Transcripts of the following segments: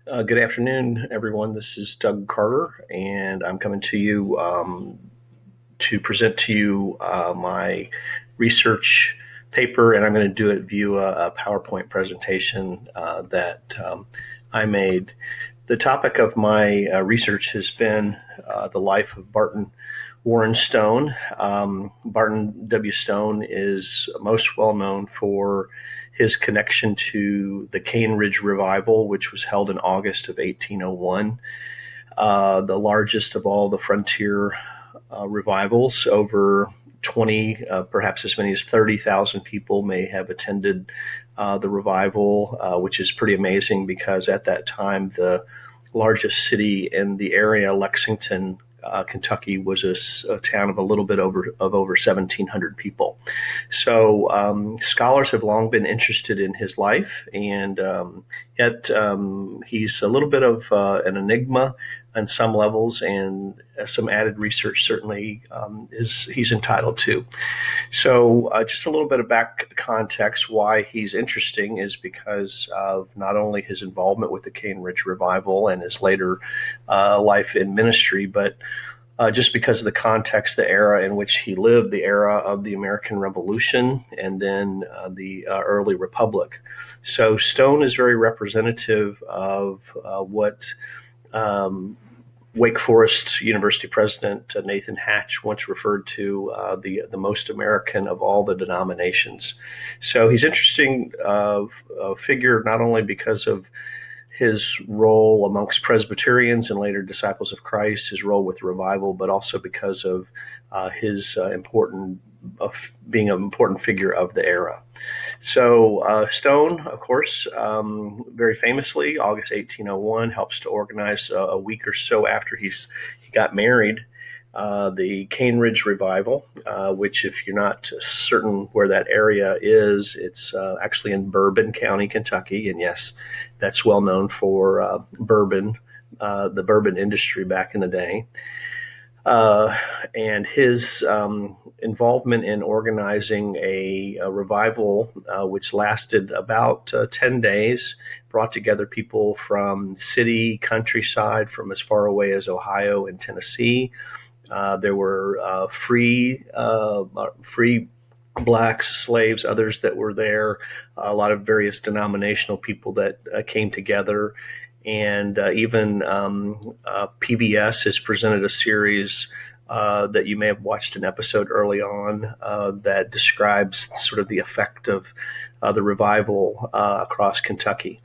Good afternoon, everyone. This is Doug Carter, and I'm coming to you to present to you my research paper, and I'm going to do it via a PowerPoint presentation that I made. The topic of my research has been the life of Barton Warren Stone. Barton W. Stone is most well known for his connection to the Cane Ridge Revival, which was held in August of 1801, the largest of all the frontier revivals. Over 20, perhaps as many as 30,000 people may have attended the revival, which is pretty amazing because at that time the largest city in the area, Lexington, Kentucky, was a town of a little bit over 1,700 people. So scholars have long been interested in his life, and yet he's a little bit of an enigma on some levels, and some added research certainly he's entitled to. So just a little bit of back context why he's interesting is because of not only his involvement with the Cane Ridge Revival and his later life in ministry, but just because of the context, the era in which he lived, the era of the American Revolution, and then the early Republic. So Stone is very representative of what Wake Forest University president Nathan Hatch once referred to the most American of all the denominations. So he's interesting figure not only because of his role amongst Presbyterians and later disciples of Christ, his role with revival, but also because of his important being an important figure of the era. So Stone, of course, very famously, August 1801, helps to organize a week or so after he got married, the Cane Ridge Revival, which, if you're not certain where that area is, it's actually in Bourbon County, Kentucky. And yes, that's well known for bourbon, the bourbon industry back in the day. And his involvement in organizing a revival, which lasted about 10 days, brought together people from city, countryside, from as far away as Ohio and Tennessee. There were free blacks, slaves, others that were there, a lot of various denominational people that came together. And even PBS has presented a series that you may have watched an episode early on that describes sort of the effect of the revival across Kentucky.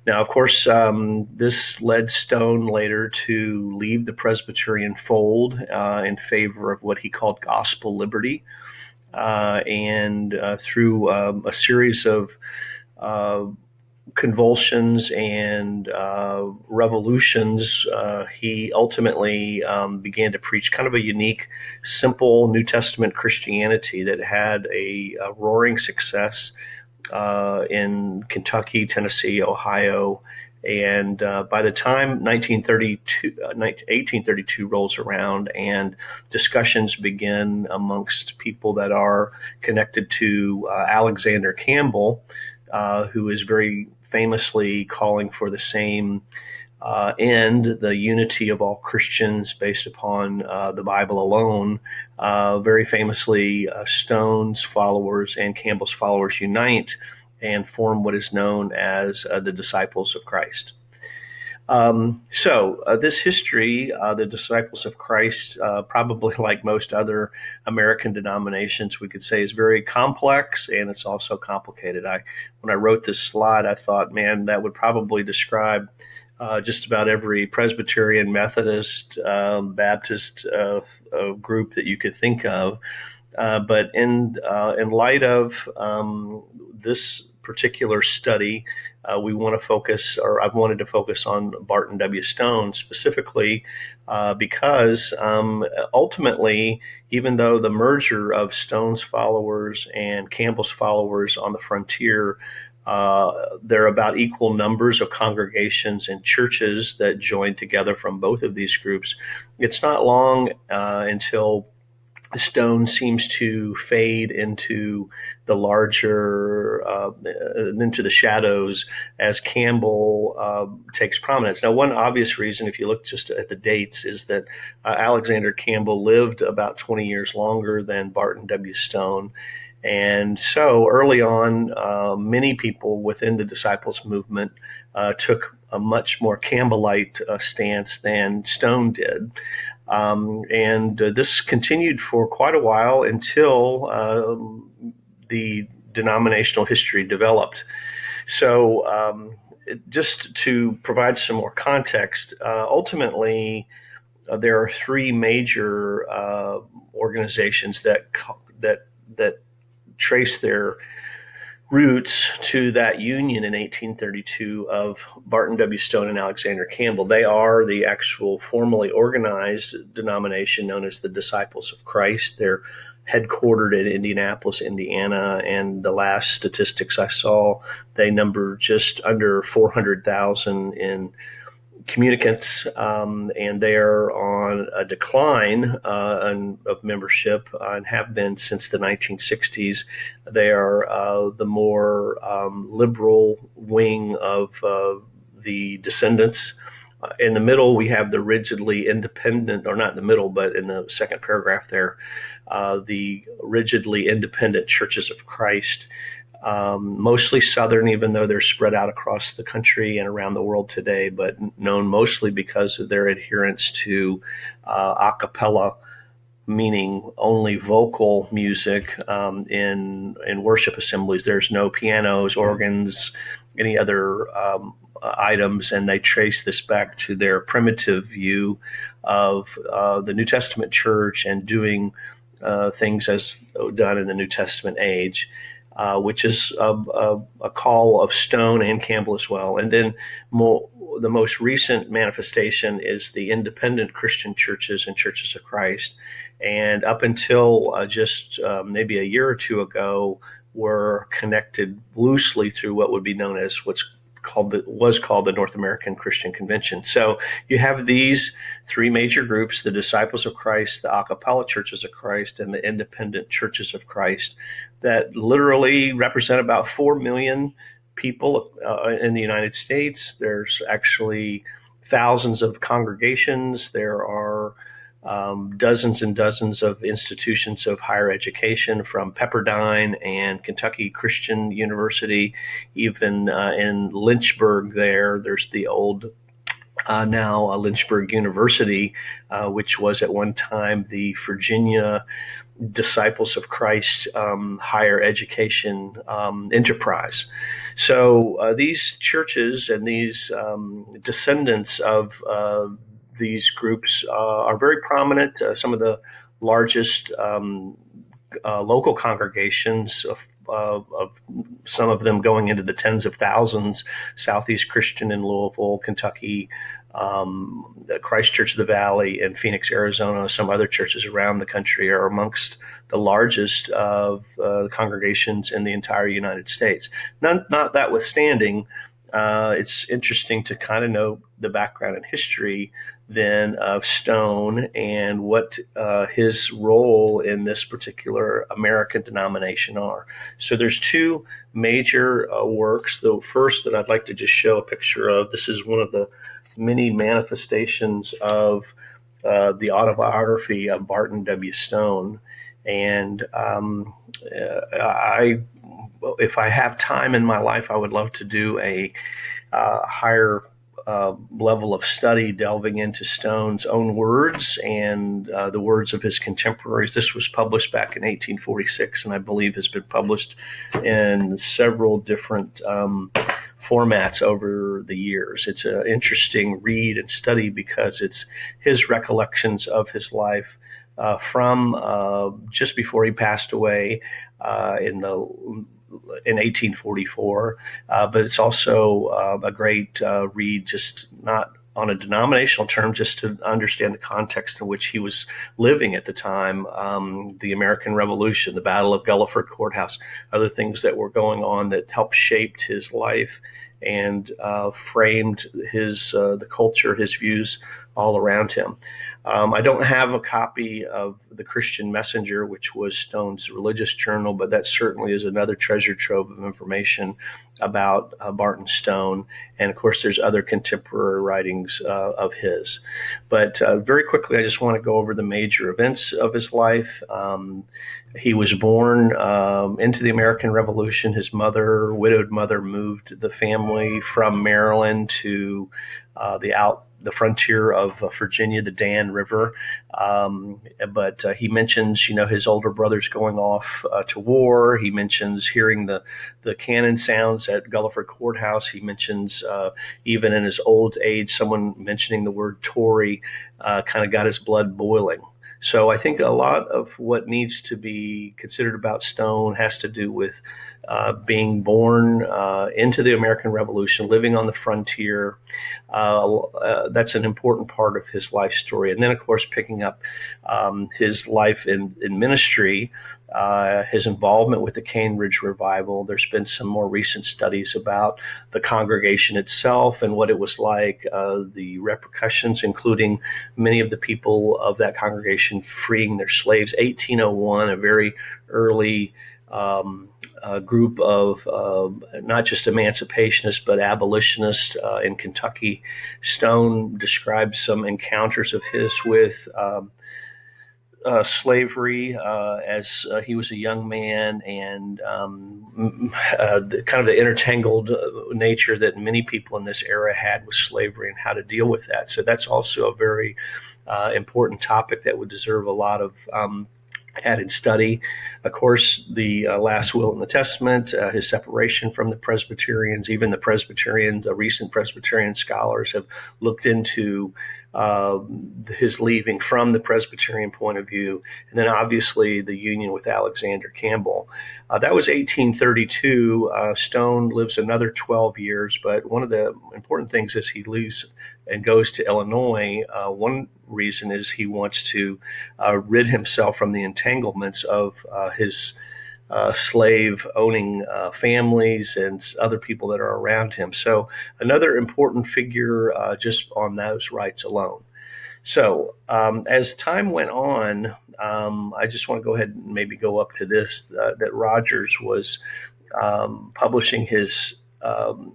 Now, of course, this led Stone later to leave the Presbyterian fold in favor of what he called gospel liberty. And through a series of convulsions and revolutions, he ultimately began to preach kind of a unique, simple New Testament Christianity that had a roaring success in Kentucky, Tennessee, Ohio. And by the time 1832 rolls around and discussions begin amongst people that are connected to Alexander Campbell, who is very famously calling for the same end, the unity of all Christians based upon the Bible alone. Very famously, Stone's followers and Campbell's followers unite and form what is known as the Disciples of Christ. So this history, the Disciples of Christ, probably like most other American denominations, we could say is very complex, and it's also complicated. When I wrote this slide, I thought, man, that would probably describe just about every Presbyterian, Methodist, Baptist group that you could think of. But in light of this particular study, we want to focus, or I've wanted to focus on Barton W. Stone specifically because ultimately, even though the merger of Stone's followers and Campbell's followers on the frontier, there are about equal numbers of congregations and churches that joined together from both of these groups. It's not long until Stone seems to fade into the larger into the shadows as Campbell takes prominence. Now, one obvious reason, if you look just at the dates, is that Alexander Campbell lived about 20 years longer than Barton W. Stone. And so early on, many people within the disciples movement took a much more Campbellite stance than Stone did. And this continued for quite a while until the denominational history developed. So just to provide some more context, ultimately, there are three major organizations that trace their roots to that union in 1832 of Barton W. Stone and Alexander Campbell. They are the actual formally organized denomination known as the Disciples of Christ. They're headquartered in Indianapolis, Indiana, and the last statistics I saw, they number just under 400,000 in communicants, and they are on a decline of membership and have been since the 1960s. They are the more liberal wing of the Descendants. In the middle, we have the rigidly independent, or not in the middle, but in the second paragraph there, the rigidly independent Churches of Christ. Mostly Southern, even though they're spread out across the country and around the world today, but known mostly because of their adherence to a cappella, meaning only vocal music in worship assemblies. There's no pianos, organs, any other items, and they trace this back to their primitive view of the New Testament church and doing things as done in the New Testament age. Which is a call of Stone and Campbell as well. And then the most recent manifestation is the independent Christian churches and Churches of Christ. And up until just maybe a year or two ago, were connected loosely through what would be known as was called the North American Christian Convention. So you have these three major groups: the Disciples of Christ, the a cappella Churches of Christ, and the independent Churches of Christ, that literally represent about 4 million people in the United States. There's actually thousands of congregations. There are dozens and dozens of institutions of higher education, from Pepperdine and Kentucky Christian University, even in Lynchburg there's the old now Lynchburg University, which was at one time the Virginia Disciples of Christ higher education enterprise. So these churches and these descendants of these groups are very prominent. Some of the largest local congregations of some of them going into the tens of thousands: Southeast Christian in Louisville, Kentucky, the Christ Church of the Valley in Phoenix, Arizona. Some other churches around the country are amongst the largest of congregations in the entire United States. Not notwithstanding, it's interesting to kind of know the background and history then of Stone and what his role in this particular American denomination are. So there's two major works. The first that I'd like to just show a picture of, this is one of the many manifestations of the autobiography of Barton W. Stone. And if I have time in my life, I would love to do a higher level of study delving into Stone's own words and the words of his contemporaries. This was published back in 1846, and I believe has been published in several different formats over the years. It's an interesting read and study because it's his recollections of his life from just before he passed away in 1844, but it's also a great read, just not on a denominational term, just to understand the context in which he was living at the time, the American Revolution, the Battle of Gulliford Courthouse, other things that were going on that helped shaped his life and framed his the culture, his views all around him. I don't have a copy of The Christian Messenger, which was Stone's religious journal, but that certainly is another treasure trove of information about Barton Stone. And of course, there's other contemporary writings of his. But very quickly, I just want to go over the major events of his life. He was born into the American Revolution. His widowed mother, moved the family from Maryland to the frontier of Virginia, the Dan River. But he mentions, his older brothers going off to war. He mentions hearing the cannon sounds at Gulliford Courthouse. He mentions even in his old age, someone mentioning the word Tory kind of got his blood boiling. So I think a lot of what needs to be considered about Stone has to do with being born into the American Revolution, living on the frontier. That's an important part of his life story. And then, of course, picking up his life in ministry, his involvement with the Cane Ridge Revival. There's been some more recent studies about the congregation itself and what it was like, the repercussions, including many of the people of that congregation freeing their slaves. 1801, a very early group of not just emancipationists but abolitionists in Kentucky. Stone describes some encounters of his with slavery as he was a young man, and kind of the intertangled nature that many people in this era had with slavery and how to deal with that. So that's also a very important topic that would deserve a lot of added study. Of course, the last will and the testament, his separation from the Presbyterians. Even the Presbyterians, recent Presbyterian scholars have looked into his leaving from the Presbyterian point of view, and then obviously the union with Alexander Campbell. That was 1832. Stone lives another 12 years, but one of the important things is he leaves and goes to Illinois. One reason is he wants to rid himself from the entanglements of his slave owning families and other people that are around him. So another important figure just on those rights alone. So as time went on, I just want to go ahead and maybe go up to this, that Rogers was publishing his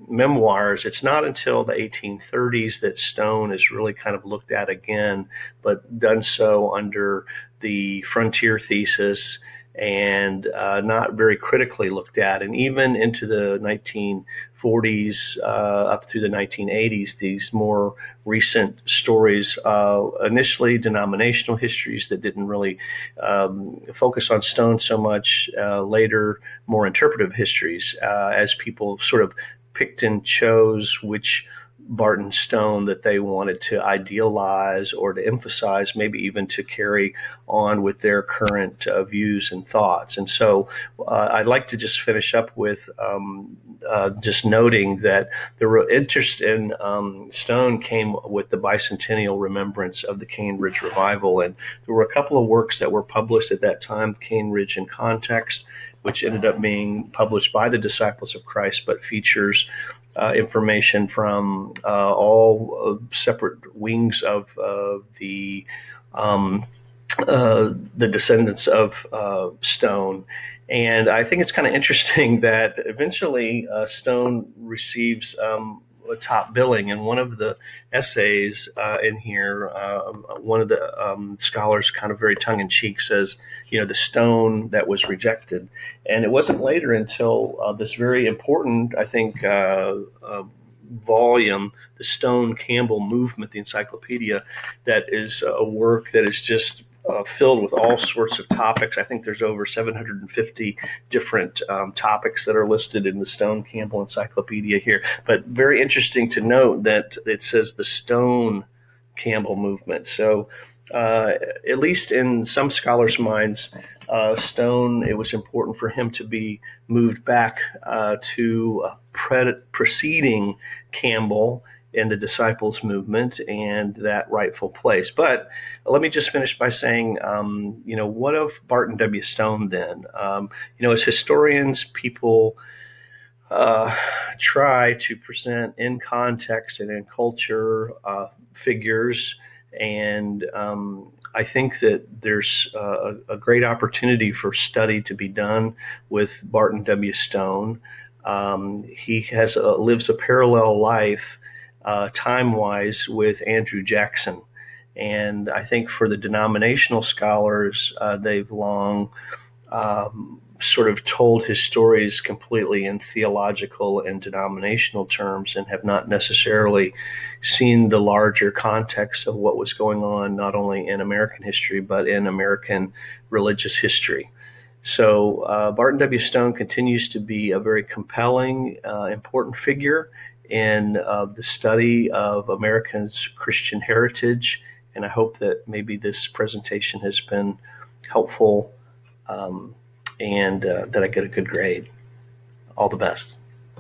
memoirs. It's not until the 1830s that Stone is really kind of looked at again, but done so under the frontier thesis and not very critically looked at. And even into the 1940s up through the 1980s, these more recent stories, initially denominational histories that didn't really focus on Stone so much, later more interpretive histories, as people sort of picked and chose which Barton Stone that they wanted to idealize or to emphasize, maybe even to carry on with their current views and thoughts. And so I'd like to just finish up with just noting that the interest in Stone came with the bicentennial remembrance of the Cane Ridge Revival. And there were a couple of works that were published at that time, Cane Ridge in Context, which ended up being published by the Disciples of Christ, but features information from all separate wings of the descendants of Stone. And I think it's kind of interesting that eventually Stone receives a top billing. And one of the essays in here, one of the scholars kind of very tongue-in-cheek says, the stone that was rejected. And it wasn't later until this very important, I think, volume, the Stone Campbell Movement, the encyclopedia, that is a work that is just filled with all sorts of topics. I think there's over 750 different topics that are listed in the Stone Campbell Encyclopedia here. But very interesting to note that it says the Stone Campbell Movement. So at least in some scholars' minds, Stone, it was important for him to be moved back to preceding Campbell in the disciples movement and that rightful place. But let me just finish by saying, what of Barton W. Stone then? As historians, people try to present in context and in culture figures And I think that there's a great opportunity for study to be done with Barton W. Stone. He lives a parallel life, time-wise, with Andrew Jackson. And I think for the denominational scholars, they've long sort of told his stories completely in theological and denominational terms, and have not necessarily seen the larger context of what was going on not only in American history but in American religious history. So Barton W. Stone continues to be a very compelling, important figure in the study of Americans' Christian heritage, and I hope that maybe this presentation has been helpful, and that I get a good grade. All the best.